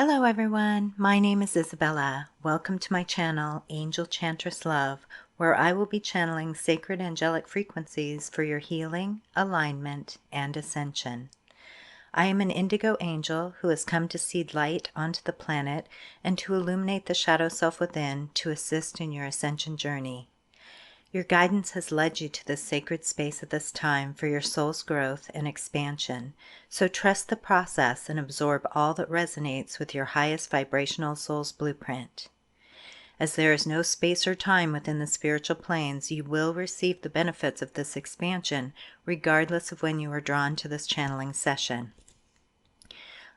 Hello everyone, my name is Isabella. Welcome to my channel, Angel Chantress Love, where I will be channeling sacred angelic frequencies for your healing, alignment, and ascension. I am an indigo angel who has come to seed light onto the planet and to illuminate the shadow self within to assist in your ascension journey. Your guidance has led you to this sacred space at this time for your soul's growth and expansion, so trust the process and absorb all that resonates with your highest vibrational soul's blueprint. As there is no space or time within the spiritual planes, you will receive the benefits of this expansion regardless of when you are drawn to this channeling session.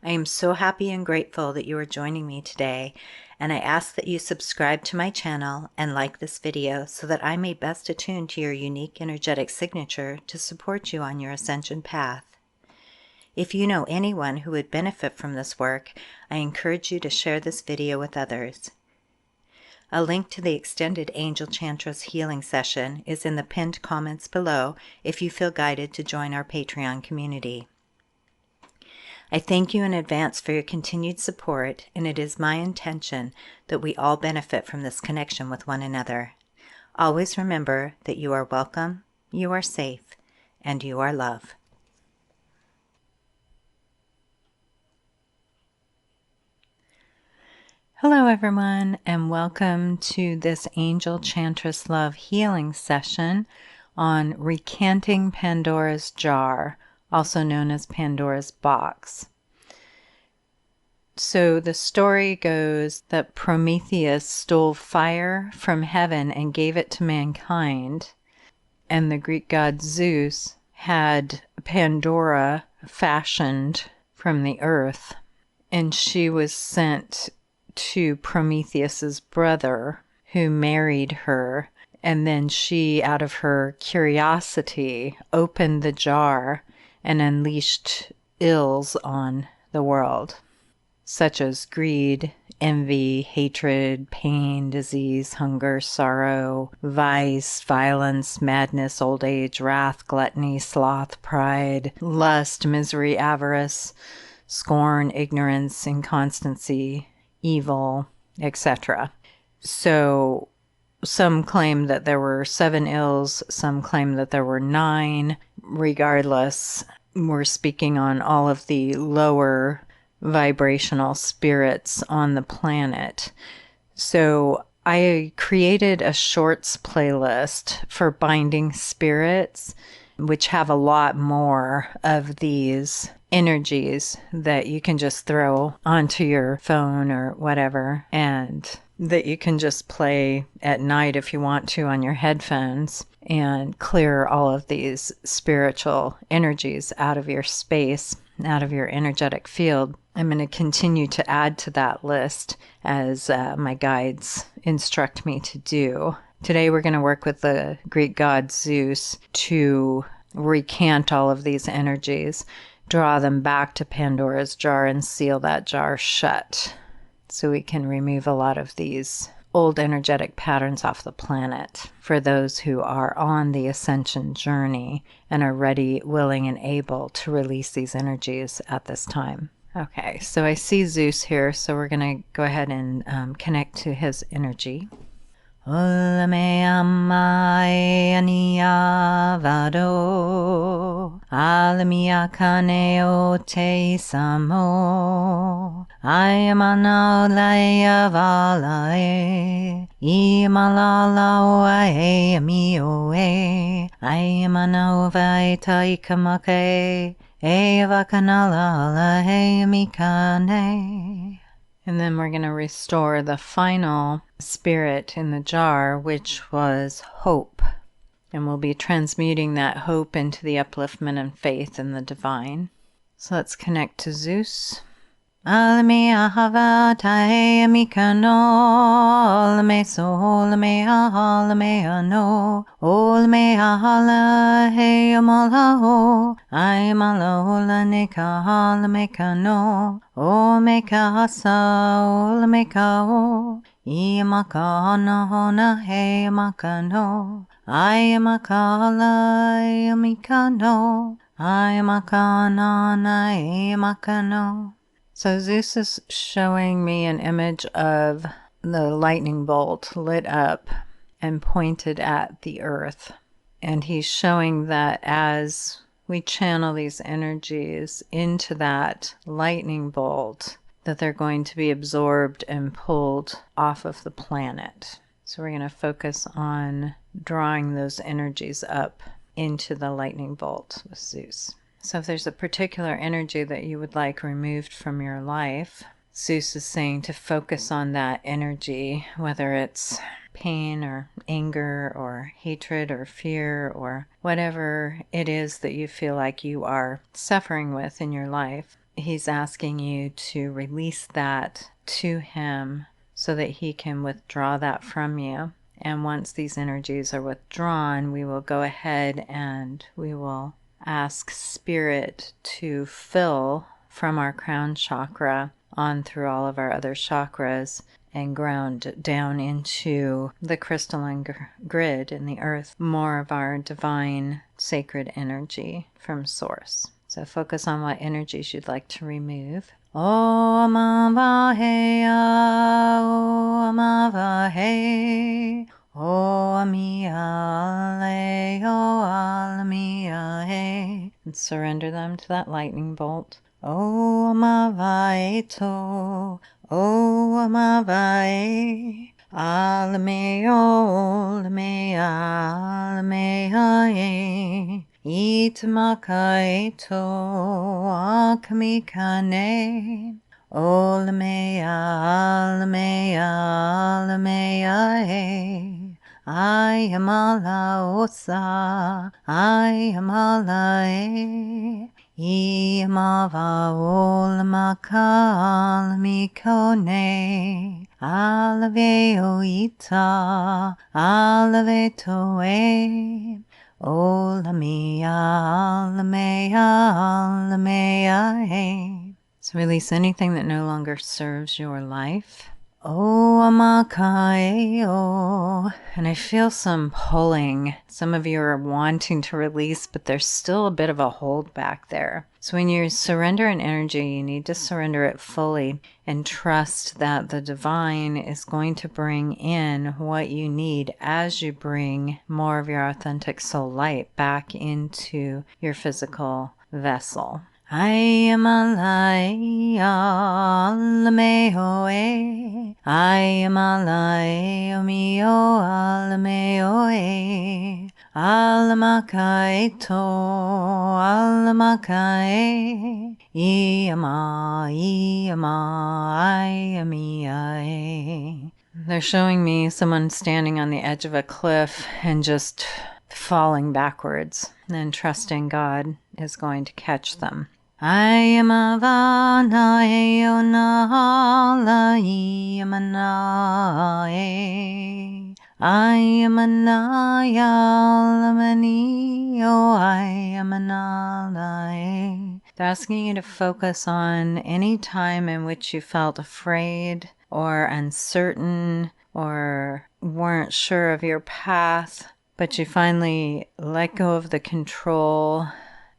I am so happy and grateful that you are joining me today, and I ask that you subscribe to my channel and like this video so that I may best attune to your unique energetic signature to support you on your ascension path. If you know anyone who would benefit from this work, I encourage you to share this video with others. A link to the extended Angel Chantress healing session is in the pinned comments below if you feel guided to join our Patreon community. I thank you in advance for your continued support, and it is my intention that we all benefit from this connection with one another. Always remember that you are welcome, you are safe, and you are love. Hello everyone, and welcome to this Angel Chantress Love healing session on Recanting Pandora's Jar, also known as Pandora's Box. So the story goes that Prometheus stole fire from heaven and gave it to mankind, and the Greek god Zeus had Pandora fashioned from the earth, and she was sent to Prometheus's brother, who married her, and then she, out of her curiosity, opened the jar and unleashed ills on the world, such as greed, envy, hatred, pain, disease, hunger, sorrow, vice, violence, madness, old age, wrath, gluttony, sloth, pride, lust, misery, avarice, scorn, ignorance, inconstancy, evil, etc. So some claim that there were 7 ills, some claim that there were 9. Regardless, we're speaking on all of the lower vibrational spirits on the planet. So I created a shorts playlist for binding spirits, which have a lot more of these energies that you can just throw onto your phone or whatever, and that you can just play at night if you want to on your headphones and clear all of these spiritual energies out of your space, out of your energetic field. I'm going to continue to add to that list as my guides instruct me to do. Today we're going to work with the Greek god Zeus to recant all of these energies, draw them back to Pandora's jar, and seal that jar shut so we can remove a lot of these old energetic patterns off the planet for those who are on the ascension journey and are ready, willing, and able to release these energies at this time. Okay, so I see Zeus here, so we're going to go ahead and connect to his energy. Olame amai ania vado, alamia kaneo te samo, ayamana laya valae, imalala oae amioe, ayamana ovae taikamake, eva kanala lae amikane. And then we're going to restore the final spirit in the jar, which was hope. And we'll be transmuting that hope into the upliftment and faith in the divine. So let's connect to Zeus. Alme ahava tae amikano, alme solme ahalme ano, olme ahala he amalaho, aimalola nekahalme kano, o mekasa olme kao, imakana hona he makano, aimakala amikano, aimakana na imakano. So Zeus is showing me an image of the lightning bolt lit up and pointed at the earth. And he's showing that as we channel these energies into that lightning bolt, that they're going to be absorbed and pulled off of the planet. So we're going to focus on drawing those energies up into the lightning bolt with Zeus. So if there's a particular energy that you would like removed from your life, Zeus is saying to focus on that energy, whether it's pain or anger or hatred or fear or whatever it is that you feel like you are suffering with in your life. He's asking you to release that to him so that he can withdraw that from you. And once these energies are withdrawn, we will go ahead and we will ask Spirit to fill from our crown chakra on through all of our other chakras and ground down into the crystalline grid in the earth more of our divine sacred energy from source. So focus on what energies you'd like to remove. Om Avaheya, Om Avahe, Om Iale, Om Iale, and surrender them to that lightning bolt. Om Avaeto, Om Avae, Alme, Olme, Alme, Ae, Itmakaeto, Akmikane, Olme, Alme, Alme, Ae, I am Alaosa, I am Alae, Iamava Olmaka Almikone, Alave Oita, Alave Toe, Olamia, Alamea, Alamea. So release anything that no longer serves your life. Oh, Amakaeo. And I feel some pulling. Some of you are wanting to release, but there's still a bit of a hold back there. So when you surrender an energy, you need to surrender it fully and trust that the divine is going to bring in what you need as you bring more of your authentic soul light back into your physical vessel. I am Alai Alameoe. I am Alai Omio Alameoe. Alamakaeto Alamakae. Iama Iamiae. They're showing me someone standing on the edge of a cliff and just falling backwards, and trusting God is going to catch them. I am Avana Eonala Iamanae. I am Anaya Lamani. Oh, I am Analae. They're asking you to focus on any time in which you felt afraid or uncertain or weren't sure of your path, but you finally let go of the control,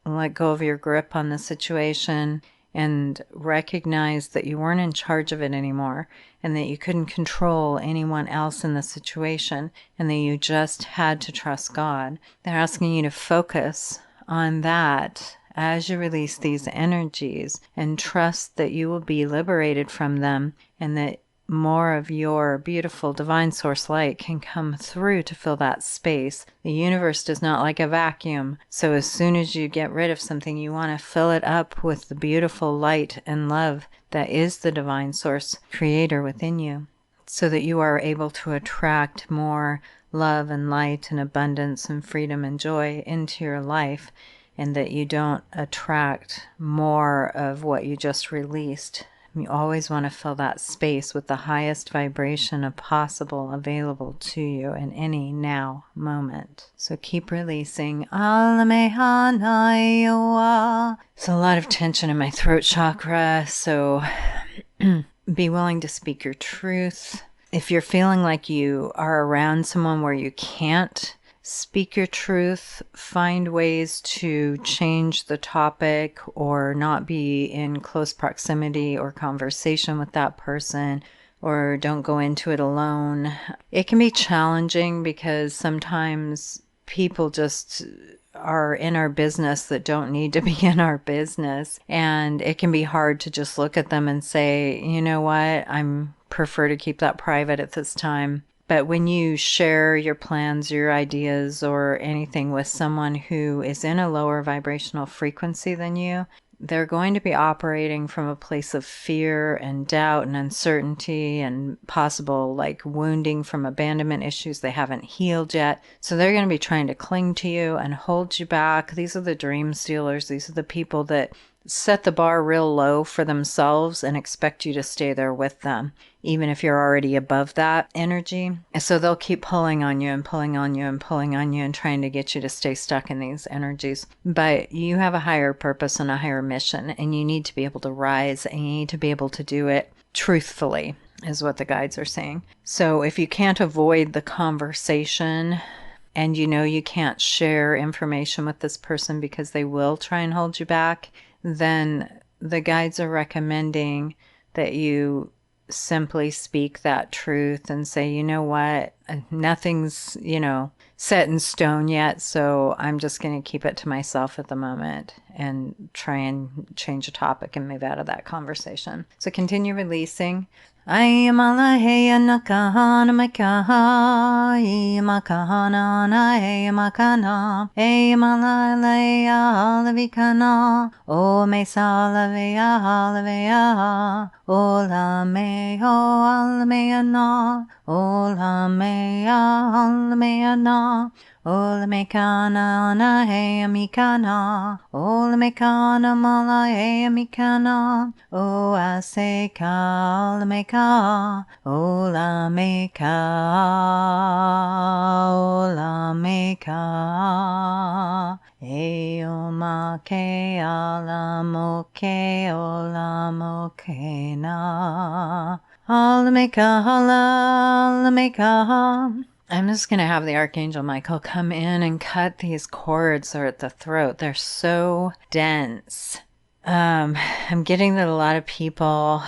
let go of your grip on the situation, and recognize that you weren't in charge of it anymore, and that you couldn't control anyone else in the situation, and that you just had to trust God. They're asking you to focus on that as you release these energies and trust that you will be liberated from them, and that more of your beautiful divine source light can come through to fill that space. The universe does not like a vacuum, so as soon as you get rid of something, you want to fill it up with the beautiful light and love that is the divine source creator within you, so that you are able to attract more love and light and abundance and freedom and joy into your life, and that you don't attract more of what you just released. You always want to fill that space with the highest vibration of possible available to you in any now moment. So keep releasing. Alamehanaiwa. There's a lot of tension in my throat chakra, so be willing to speak your truth. If you're feeling like you are around someone where you can't speak your truth, find ways to change the topic or not be in close proximity or conversation with that person, or don't go into it alone. It can be challenging because sometimes people just are in our business that don't need to be in our business. And it can be hard to just look at them and say, you know what, I prefer to keep that private at this time. But when you share your plans, your ideas, or anything with someone who is in a lower vibrational frequency than you, they're going to be operating from a place of fear and doubt and uncertainty and possible like wounding from abandonment issues they haven't healed yet. So they're going to be trying to cling to you and hold you back. These are the dream stealers. These are the people that set the bar real low for themselves and expect you to stay there with them, even if you're already above that energy. So they'll keep pulling on you and pulling on you and pulling on you and trying to get you to stay stuck in these energies. But you have a higher purpose and a higher mission, and you need to be able to rise, and you need to be able to do it truthfully, is what the guides are saying. So if you can't avoid the conversation, and you know you can't share information with this person because they will try and hold you back, then the guides are recommending that you simply speak that truth and say, you know what, nothing's, set in stone yet, so I'm just going to keep it to myself at the moment and try and change the topic and move out of that conversation. So continue releasing. Ayamalaheya nakahana makaha, imakahana na emakana, ayamalalaya halavikana, o me salavaya halavaya, ola me ho alameana, ola me alameana. Ola mekana na hea mikana, ola mekana mala hea mikana, o aseka ola meka, ola meka, ola meka, eo make ala moke ola moke na, ala meka ala meka. I'm just going to have the Archangel Michael come in and cut these cords that are at the throat. They're so dense. I'm getting that a lot of people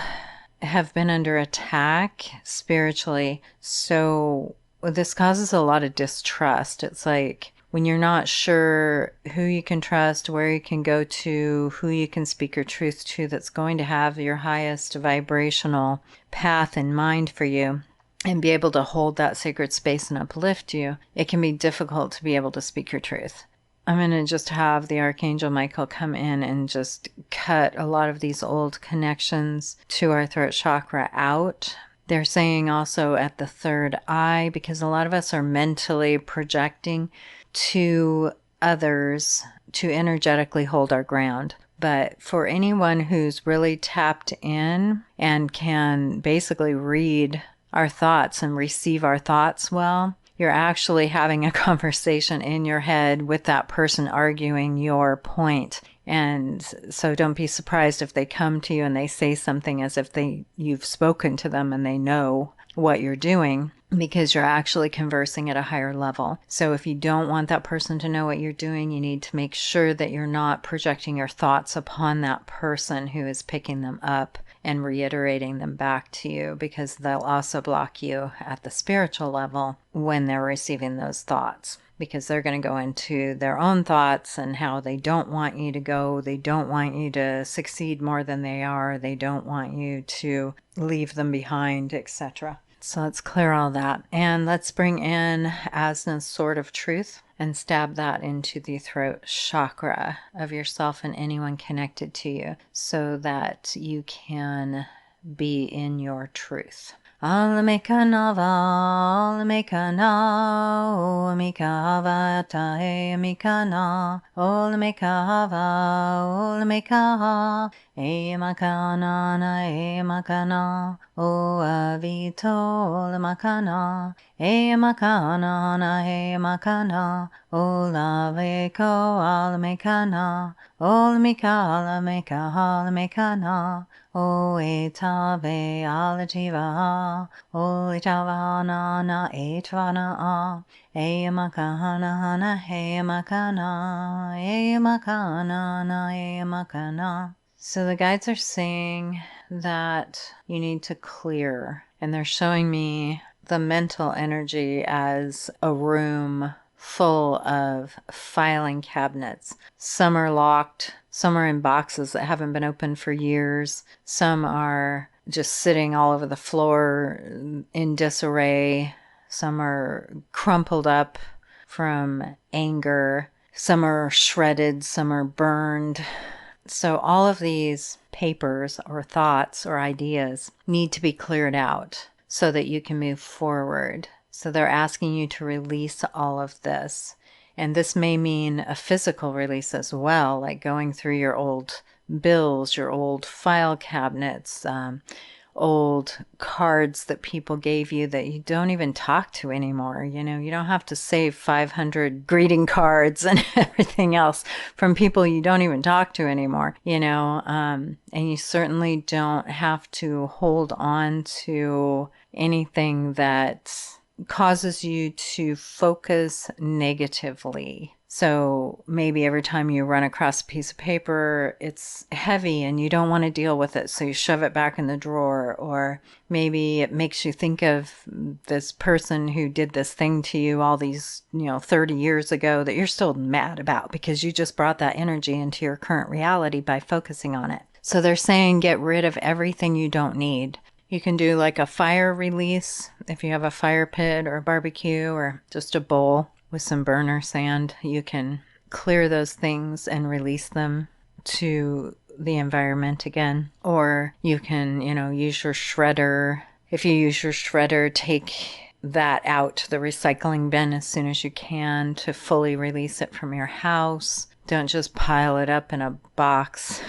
have been under attack spiritually. So this causes a lot of distrust. It's like when you're not sure who you can trust, where you can go to, who you can speak your truth to, that's going to have your highest vibrational path in mind for you, and be able to hold that sacred space and uplift you, it can be difficult to be able to speak your truth. I'm going to just have the Archangel Michael come in and just cut a lot of these old connections to our throat chakra out. They're saying also at the third eye, because a lot of us are mentally projecting to others to energetically hold our ground. But for anyone who's really tapped in and can basically read our thoughts and receive our thoughts well, you're actually having a conversation in your head with that person arguing your point. And so don't be surprised if they come to you and they say something as if you've spoken to them and they know what you're doing, because you're actually conversing at a higher level. So if you don't want that person to know what you're doing, you need to make sure that you're not projecting your thoughts upon that person who is picking them up and reiterating them back to you, because they'll also block you at the spiritual level when they're receiving those thoughts, because they're going to go into their own thoughts and how they don't want you to go. They don't want you to succeed more than they are. They don't want you to leave them behind, etc. So let's clear all that. And let's bring in Asna's Sword of Truth and stab that into the throat chakra of yourself and anyone connected to you, so that you can be in your truth. Alamekanava, Alamekana, Olamekava, Tae Mikana, Olamekava, Olamekaha, Emakana, Emakana, O Avito, Olamakana, Emakana, Emakana, Olaveko alamekana, olamika alameka alamekana, oetave alativa, oetavana na etvana, eyamakana hana heyamakana, eyamakana na eyamakana. So the guides are saying that you need to clear, and they're showing me the mental energy as a room full of filing cabinets. Some are locked, some are in boxes that haven't been opened for years, some are just sitting all over the floor in disarray, some are crumpled up from anger, some are shredded, some are burned. So all of these papers or thoughts or ideas need to be cleared out so that you can move forward. So they're asking you to release all of this. And this may mean a physical release as well, like going through your old bills, your old file cabinets, old cards that people gave you that you don't even talk to anymore. You know, you don't have to save 500 greeting cards and everything else from people you don't even talk to anymore, you know, and you certainly don't have to hold on to anything that causes you to focus negatively. So maybe every time you run across a piece of paper, it's heavy and you don't want to deal with it, so you shove it back in the drawer. Or maybe it makes you think of this person who did this thing to you all these, 30 years ago that you're still mad about because you just brought that energy into your current reality by focusing on it. So they're saying get rid of everything you don't need. You can do like a fire release if you have a fire pit or a barbecue or just a bowl with some burner sand. You can clear those things and release them to the environment again. Or you can, use your shredder. If you use your shredder, take that out to the recycling bin as soon as you can to fully release it from your house. Don't just pile it up in a box.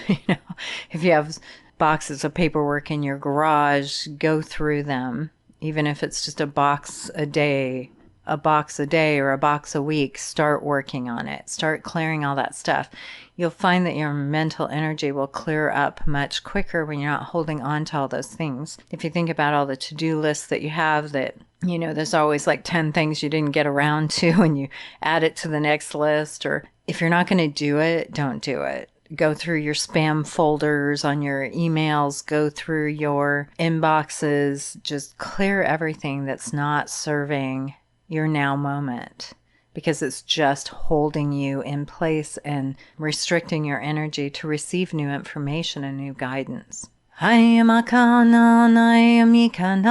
If you have boxes of paperwork in your garage, go through them. Even if it's just a box a day or a box a week, start working on it. Start clearing all that stuff. You'll find that your mental energy will clear up much quicker when you're not holding on to all those things. If you think about all the to-do lists that you have that, there's always like 10 things you didn't get around to and you add it to the next list. Or if you're not going to do it, don't do it. Go through your spam folders on your emails, go through your inboxes, just clear everything that's not serving your now moment, because it's just holding you in place and restricting your energy to receive new information and new guidance. Ayamakana nayamikana,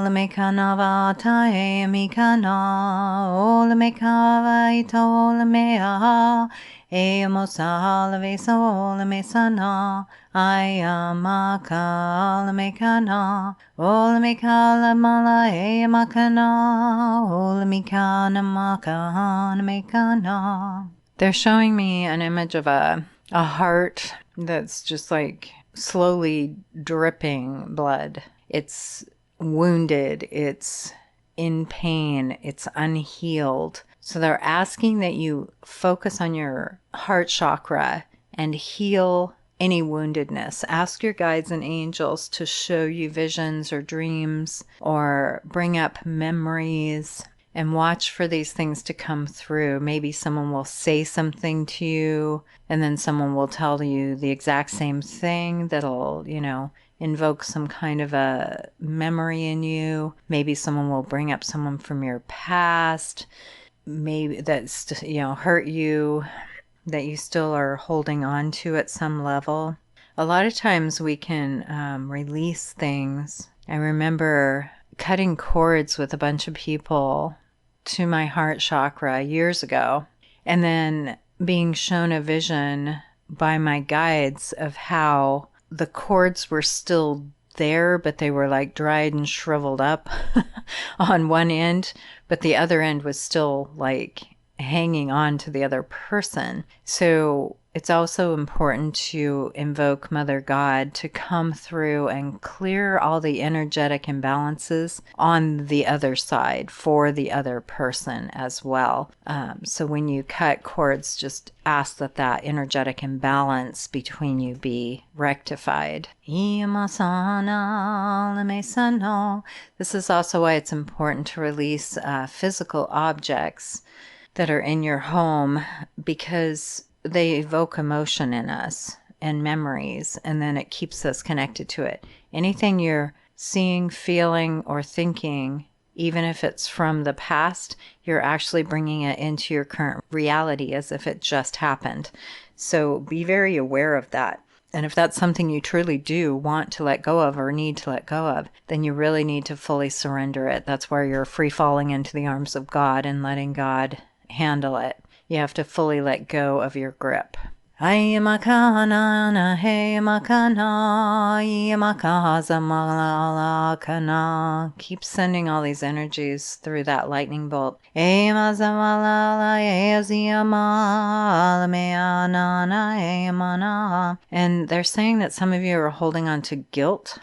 olamekana vata ayamikana, olamekava ita olamea, eyamosa alavesa olamesana, ayamaka olamekana, olamekala mala eyamakana, olamekana makana mekana. They're showing me an image of a heart that's just like slowly dripping blood. It's wounded, it's in pain, it's unhealed. So they're asking that you focus on your heart chakra and heal any woundedness. Ask your guides and angels to show you visions or dreams or bring up memories, and watch for these things to come through. Maybe someone will say something to you, and then someone will tell you the exact same thing that'll, invoke some kind of a memory in you. Maybe someone will bring up someone from your past, maybe that's, hurt you, that you still are holding on to at some level. A lot of times we can release things. I remember cutting cords with a bunch of people to my heart chakra years ago, and then being shown a vision by my guides of how the cords were still there, but they were like dried and shriveled up on one end, but the other end was still like hanging on to the other person. So it's also important to invoke Mother God to come through and clear all the energetic imbalances on the other side for the other person as well. So when you cut cords, just ask that that energetic imbalance between you be rectified. This is also why it's important to release physical objects that are in your home, because they evoke emotion in us and memories, and then it keeps us connected to it. Anything you're seeing, feeling, or thinking, even if it's from the past, you're actually bringing it into your current reality as if it just happened. So be very aware of that. And if that's something you truly do want to let go of or need to let go of, then you really need to fully surrender it. That's where you're free falling into the arms of God and letting God handle it. You have to fully let go of your grip. Keep sending all these energies through that lightning bolt. And they're saying that some of you are holding on to guilt.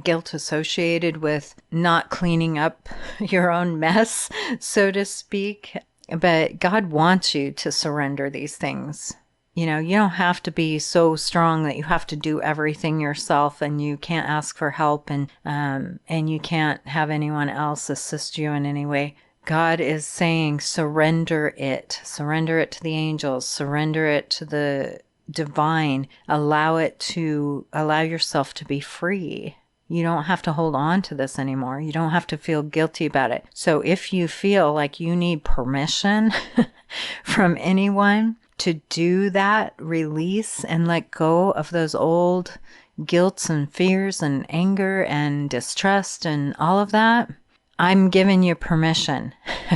Guilt associated with not cleaning up your own mess, so to speak. But God wants you to surrender these things. You know, you don't have to be so strong that you have to do everything yourself, and you can't ask for help, and you can't have anyone else assist you in any way. God is saying, surrender it. Surrender it to the angels. Surrender it to the divine. Allow yourself to be free. You don't have to hold on to this anymore. You don't have to feel guilty about it. So if you feel like you need permission from anyone to do that release and let go of those old guilts and fears and anger and distrust and all of that, I'm giving you permission,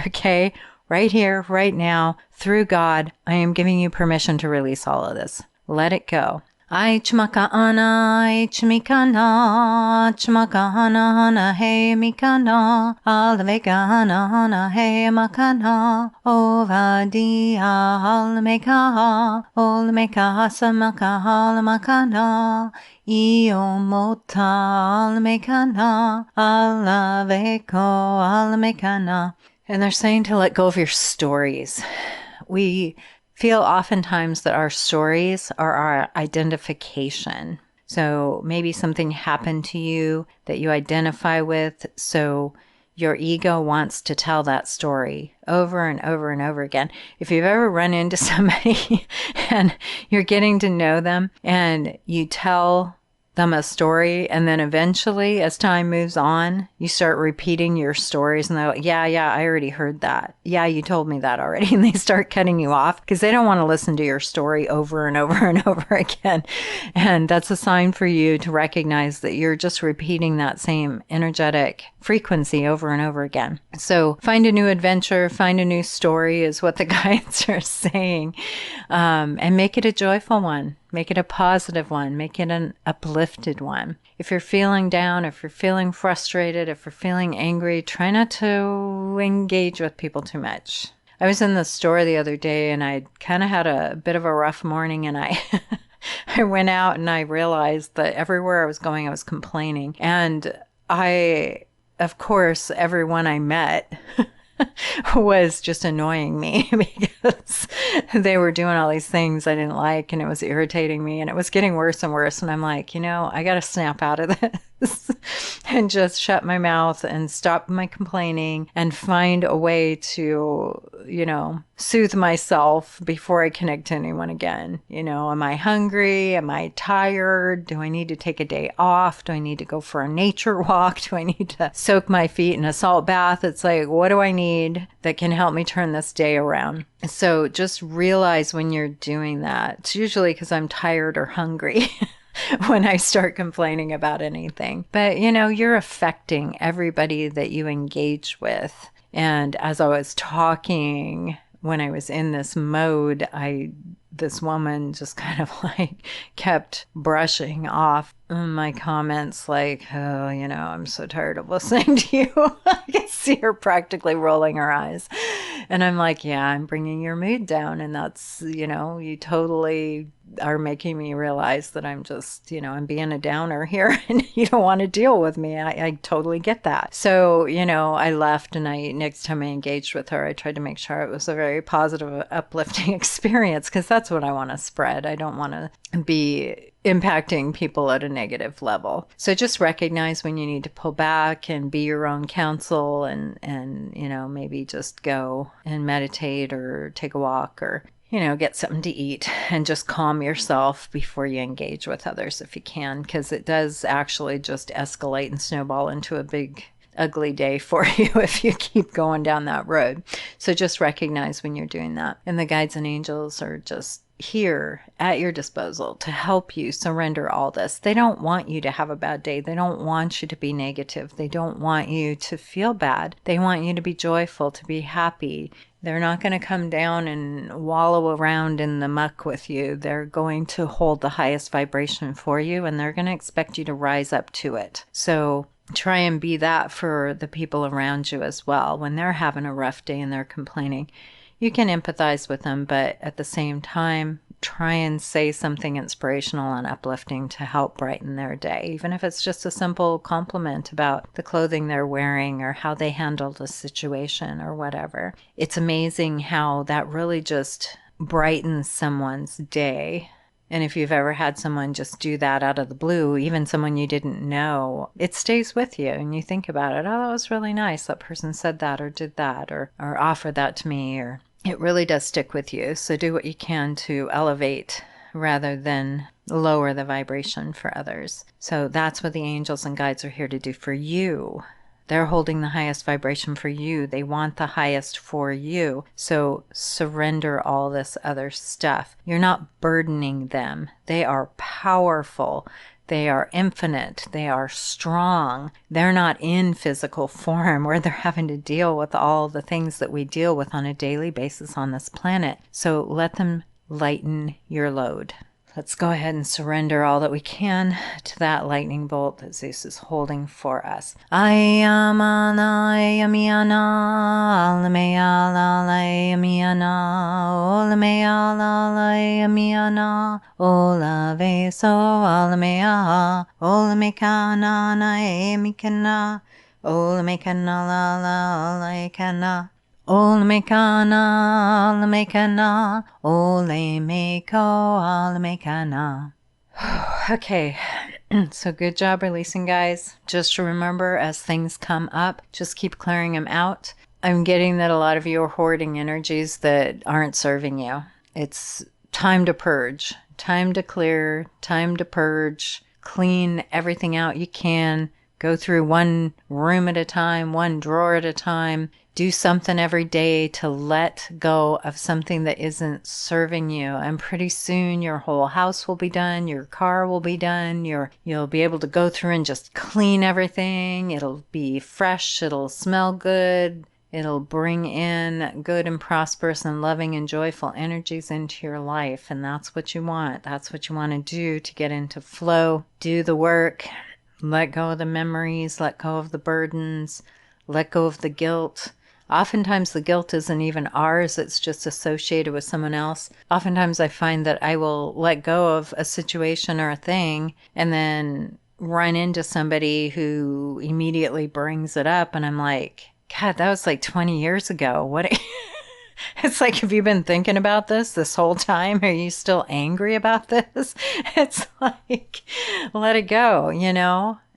okay? Right here, right now, through God, I am giving you permission to release all of this. Let it go. Ai chmakana, ai chmikana, chmakana hana he mikana, alvegana hana he makana, ovadia almeka, olmeka samaka almakana, iomota almekana, alaveko almekana. And they're saying to let go of your stories. We feel oftentimes that our stories are our identification. So maybe something happened to you that you identify with, so your ego wants to tell that story over and over and over again. If you've ever run into somebody and you're getting to know them and you tell them a story, and then eventually as time moves on you start repeating your stories, and they're like, yeah, I already heard that, yeah, you told me that already, and they start cutting you off because they don't want to listen to your story over and over and over again. And that's a sign for you to recognize that you're just repeating that same energetic frequency over and over again. So find a new adventure, find a new story is what the guides are saying, and make it a joyful one. Make it a positive one. Make it an uplifted one. If you're feeling down, if you're feeling frustrated, if you're feeling angry, try not to engage with people too much. I was in the store the other day and I kind of had a bit of a rough morning, and I went out and I realized that everywhere I was going, I was complaining. And of course, everyone I met was just annoying me because they were doing all these things I didn't like, and it was irritating me, and it was getting worse and worse. And I'm like, I got to snap out of this and just shut my mouth and stop my complaining and find a way to, soothe myself before I connect to anyone again. Am I hungry? Am I tired? Do I need to take a day off? Do I need to go for a nature walk? Do I need to soak my feet in a salt bath? It's like, what do I need that can help me turn this day around? So just realize when you're doing that, it's usually because I'm tired or hungry when I start complaining about anything. But, you're affecting everybody that you engage with. And as I was talking, when I was in this mode, this woman just kind of kept brushing off my comments like, oh, I'm so tired of listening to you. I can see her practically rolling her eyes. And I'm like, yeah, I'm bringing your mood down. And that's, you totally are making me realize that I'm just, I'm being a downer here and you don't want to deal with me. I totally get that. So, I left, and next time I engaged with her, I tried to make sure it was a very positive, uplifting experience, because that's what I want to spread. I don't want to be impacting people at a negative level. So just recognize when you need to pull back and be your own counsel, and maybe just go and meditate or take a walk, or get something to eat, and just calm yourself before you engage with others if you can, because it does actually just escalate and snowball into a big ugly day for you if you keep going down that road. So just recognize when you're doing that. And the guides and angels are just here at your disposal to help you surrender all this. They don't want you to have a bad day. They don't want you to be negative. They don't want you to feel bad. They want you to be joyful, to be happy. They're not going to come down and wallow around in the muck with you. They're going to hold the highest vibration for you, and they're going to expect you to rise up to it. So try and be that for the people around you as well. When they're having a rough day and they're complaining, you can empathize with them, but at the same time, try and say something inspirational and uplifting to help brighten their day, even if it's just a simple compliment about the clothing they're wearing or how they handled a situation or whatever. It's amazing how that really just brightens someone's day. And if you've ever had someone just do that out of the blue, even someone you didn't know, it stays with you and you think about it. Oh, that was really nice. That person said that or did that or offered that to me, or it really does stick with you. So do what you can to elevate rather than lower the vibration for others. So that's what the angels and guides are here to do for you. They're holding the highest vibration for you. They want the highest for you. So surrender all this other stuff. You're not burdening them. They are powerful. They are infinite. They are strong. They're not in physical form where they're having to deal with all the things that we deal with on a daily basis on this planet. So let them lighten your load. Let's go ahead and surrender all that we can to that lightning bolt that Zeus is holding for us. Ayamana, ayamiana, alameala, ayamiana, olameala, ayamiana, olaveso, alamea, olamekana, naemikana, olamekana, la, laikana. Olamekana, olamekana, olemeko, olamekana. Okay, so good job releasing, guys. Just remember, as things come up, just keep clearing them out. I'm getting that a lot of you are hoarding energies that aren't serving you. It's time to purge, time to clear, time to purge, clean everything out you can. Go through one room at a time, one drawer at a time. Do something every day to let go of something that isn't serving you. And pretty soon your whole house will be done. Your car will be done. You'll be able to go through and just clean everything. It'll be fresh. It'll smell good. It'll bring in good and prosperous and loving and joyful energies into your life. And that's what you want. That's what you want to do to get into flow. Do the work. Let go of the memories. Let go of the burdens. Let go of the guilt. Oftentimes the guilt isn't even ours, it's just associated with someone else. Oftentimes I find that I will let go of a situation or a thing and then run into somebody who immediately brings it up, and I'm like, God, that was like 20 years ago. What? It's like, have you been thinking about this whole time? Are you still angry about this? It's like, let it go,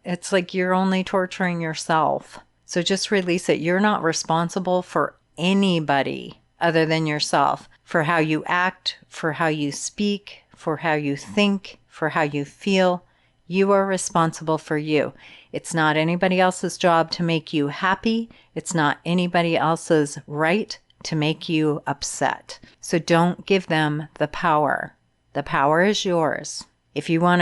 It's like you're only torturing yourself. So just release it. You're not responsible for anybody other than yourself, for how you act, for how you speak, for how you think, for how you feel. You are responsible for you. It's not anybody else's job to make you happy. It's not anybody else's right to make you upset. So don't give them the power. The power is yours. If you run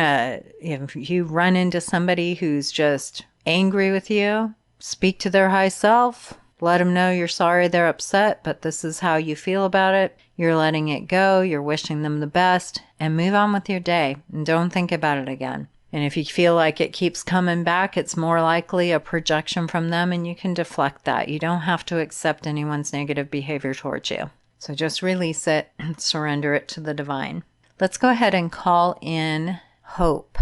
into somebody who's just angry with you, speak to their high self. Let them know you're sorry they're upset, but this is how you feel about it. You're letting it go. You're wishing them the best, and move on with your day. And don't think about it again. And if you feel like it keeps coming back, it's more likely a projection from them, and you can deflect that. You don't have to accept anyone's negative behavior towards you. So just release it and surrender it to the divine. Let's go ahead and call in Hope.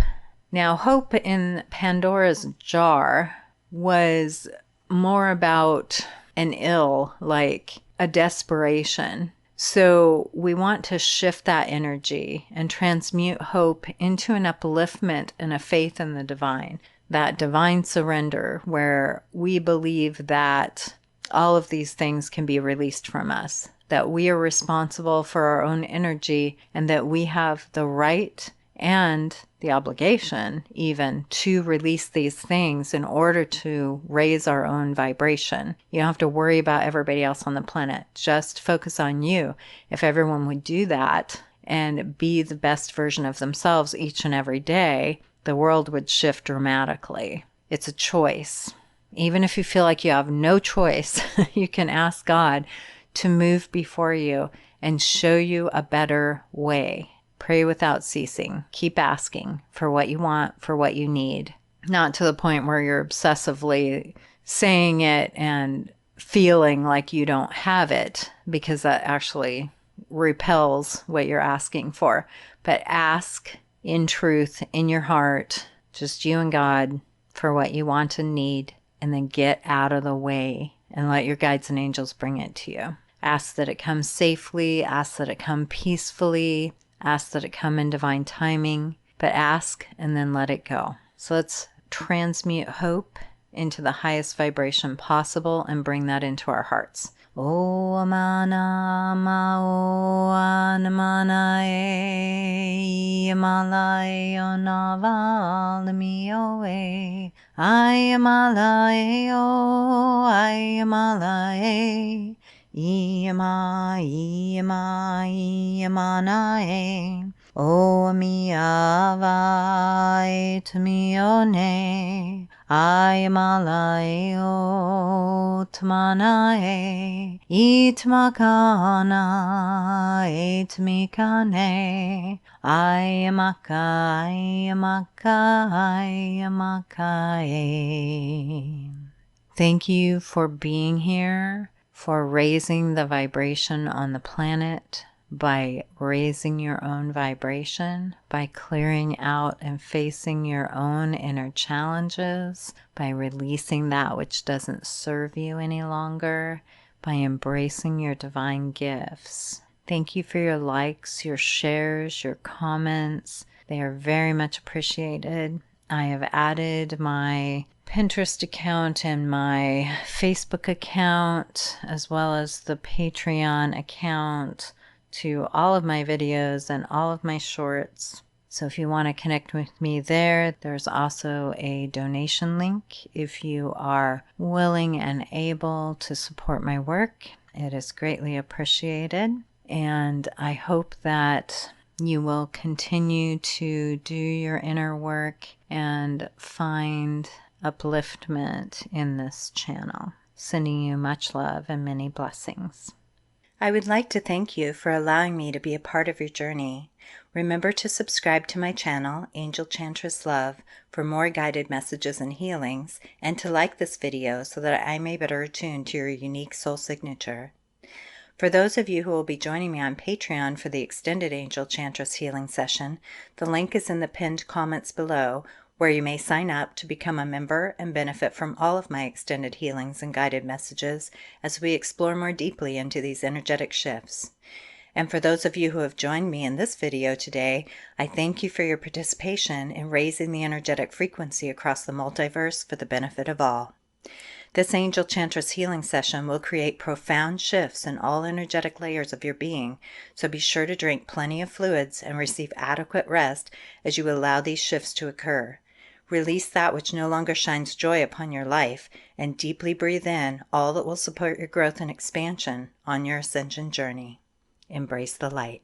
Now, Hope in Pandora's jar was more about an ill, like a desperation. So we want to shift that energy and transmute hope into an upliftment and a faith in the divine, that divine surrender where we believe that all of these things can be released from us, that we are responsible for our own energy, and that we have the right and the obligation even to release these things in order to raise our own vibration. You don't have to worry about everybody else on the planet. Just focus on you. If everyone would do that and be the best version of themselves each and every day, the world would shift dramatically. It's a choice. Even if you feel like you have no choice, you can ask God to move before you and show you a better way. Pray without ceasing. Keep asking for what you want, for what you need. Not to the point where you're obsessively saying it and feeling like you don't have it, because that actually repels what you're asking for. But ask in truth, in your heart, just you and God, for what you want and need, and then get out of the way and let your guides and angels bring it to you. Ask that it come safely. Ask that it come peacefully. Ask that it come in divine timing, but ask and then let it go. So let's transmute hope into the highest vibration possible and bring that into our hearts. O amana ma o anamana e amala onava mi o e I amala e o I amala e Iama, Iama, Iamanae, O mi avai tmione, Iamalae o tmanae, Itmakana, Itmikane, Iamaka, Iamaka, Iamakae. Thank you for being here, for raising the vibration on the planet by raising your own vibration, by clearing out and facing your own inner challenges, by releasing that which doesn't serve you any longer, by embracing your divine gifts. Thank you for your likes, your shares, your comments. They are very much appreciated. I have added my Pinterest account and my Facebook account, as well as the Patreon account, to all of my videos and all of my shorts. So if you want to connect with me there, there's also a donation link if you are willing and able to support my work. It is greatly appreciated, and I hope that you will continue to do your inner work and find upliftment in this channel. Sending you much love and many blessings. I would like to thank you for allowing me to be a part of your journey. Remember to subscribe to my channel, Angel Chantress Love, for more guided messages and healings, and to like this video so that I may better attune to your unique soul signature. For those of you who will be joining me on Patreon for the extended Angel Chantress healing session, the link is in the pinned comments below, where you may sign up to become a member and benefit from all of my extended healings and guided messages as we explore more deeply into these energetic shifts. And for those of you who have joined me in this video today, I thank you for your participation in raising the energetic frequency across the multiverse for the benefit of all. This Angel Chantress healing session will create profound shifts in all energetic layers of your being, so be sure to drink plenty of fluids and receive adequate rest as you allow these shifts to occur. Release that which no longer shines joy upon your life, and deeply breathe in all that will support your growth and expansion on your ascension journey. Embrace the light.